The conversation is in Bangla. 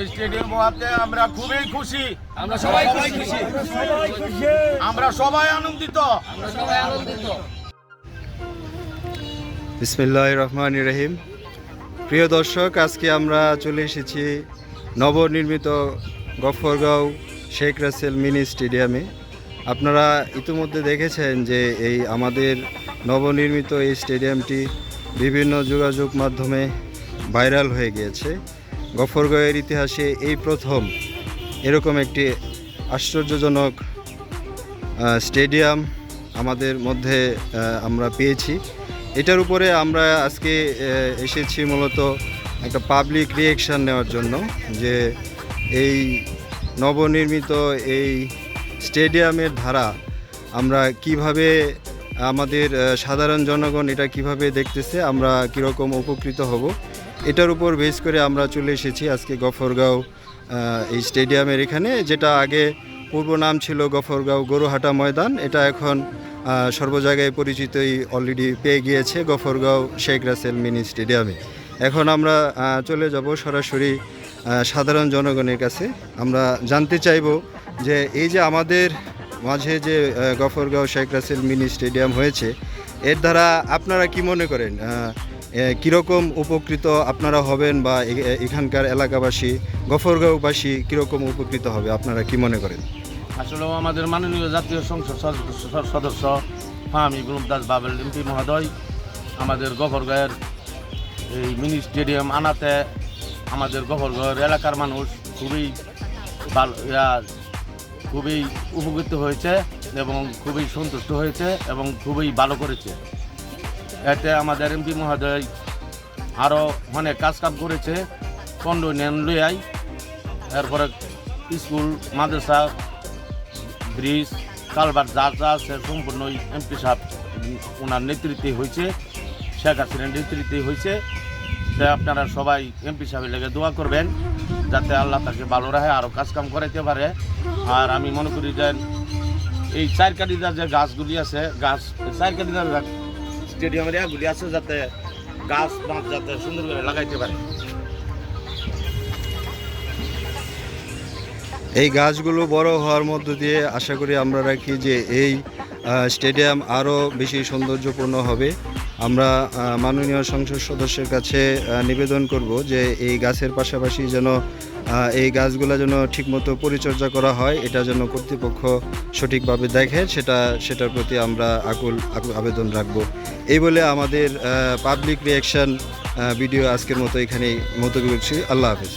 এই স্টেডিয়াম হওয়াতে আমরা খুবই খুশি। আমরা সবাই খুশি। আমরা সবাই আনন্দিত। বিসমিল্লাহির রহমানির রহিম। প্রিয় দর্শক, আজকে আমরা চলে এসেছি নবনির্মিত গফরগাঁও শেখ রাসেল মিনি স্টেডিয়ামে। আপনারা ইতিমধ্যে দেখেছেন যে এই আমাদের নবনির্মিত এই স্টেডিয়ামটি বিভিন্ন যোগাযোগ মাধ্যমে ভাইরাল হয়ে গিয়েছে। গফরগাঁওয়ের ইতিহাসে এই প্রথম এরকম একটি আশ্চর্যজনক স্টেডিয়াম আমাদের মধ্যে আমরা পেয়েছি। এটার উপরে আমরা আজকে এসেছি মূলত একটা পাবলিক রিঅ্যাকশান নেওয়ার জন্য, যে এই নবনির্মিত এই স্টেডিয়ামের ধারা আমরা কিভাবে আমাদের সাধারণ জনগণ এটা কিভাবে দেখতেছে, আমরা কীরকম উপকৃত হব, এটার উপর বেস করে আমরা চলে এসেছি আজকে গফরগাঁও এই স্টেডিয়ামের এখানে, যেটা আগে পূর্ব নাম ছিল গফরগাঁও গরুহাটা ময়দান। এটা এখন সর্ব জায়গায় পরিচিতই অলরেডি পেয়ে গিয়েছে গফরগাঁও শেখ রাসেল মিনি স্টেডিয়ামে। এখন আমরা চলে যাব সরাসরি সাধারণ জনগণের কাছে। আমরা জানতে চাইব যে এই যে আমাদের মাঝে যে গফরগাঁও শেখ রাসেল মিনি স্টেডিয়াম হয়েছে, এর দ্বারা আপনারা কি মনে করেন, কীরকম উপকৃত আপনারা হবেন, বা এখানকার এলাকাবাসী গফরগাঁওবাসী কীরকম উপকৃত হবে, আপনারা কি মনে করেন? আসলে আমাদের মাননীয় জাতীয় সংসদ সদস্য ফাহামি গুলমদাস বাবেল এমপি মহোদয় আমাদের গফরগাঁওয়ের এই মিনি স্টেডিয়াম আনাতে আমাদের গফরগাঁওয়ের এলাকার মানুষ খুবই উপকৃত হয়েছে এবং খুবই সন্তুষ্ট হয়েছে এবং খুবই ভালো করেছে। এতে আমাদের এমপি মহোদয় আরও অনেক কাজ করেছে। কন্ডোনিয়ান লইয়াই, এরপরে স্কুল, মাদ্রাসা, ব্রিজ, কালভার যা আছে সম্পূর্ণই এমপি সাহেব ওনার নেতৃত্বে হয়েছে, শেখ হাসিনার নেতৃত্বে হয়েছে। তাই আপনারা সবাই এমপি সাহেবের লেগে দোয়া করবেন যাতে আল্লাহ তাকে ভালো রাখে, আরও কাজকাম করাইতে পারে। আর আমি মনে করি যে এই চারকাঠিদার যে গাছগুলি আছে, চারকাঠিদার স্টেডিয়ামের এগুলি আছে, যাতে গাছ যাতে সুন্দর করে লাগাইতে পারে। এই গাছগুলো বড় হওয়ার মধ্য দিয়ে আশা করি আমরা রাখি যে এই স্টেডিয়াম আরও বেশি সৌন্দর্যপূর্ণ হবে। আমরা মাননীয় সংসদ সদস্যের কাছে নিবেদন করব যে এই গাছের পাশাপাশি যেন এই গাছগুলো যেন ঠিকমতো পরিচর্যা করা হয়, এটা যেন কর্তৃপক্ষ সঠিকভাবে দেখে, সেটার প্রতি আমরা আকুল আবেদন রাখব। এই বলে আমাদের পাবলিক রিঅ্যাকশন ভিডিও আজকের মতো এখানেই মুলতবি করছি। আল্লাহ হাফেজ।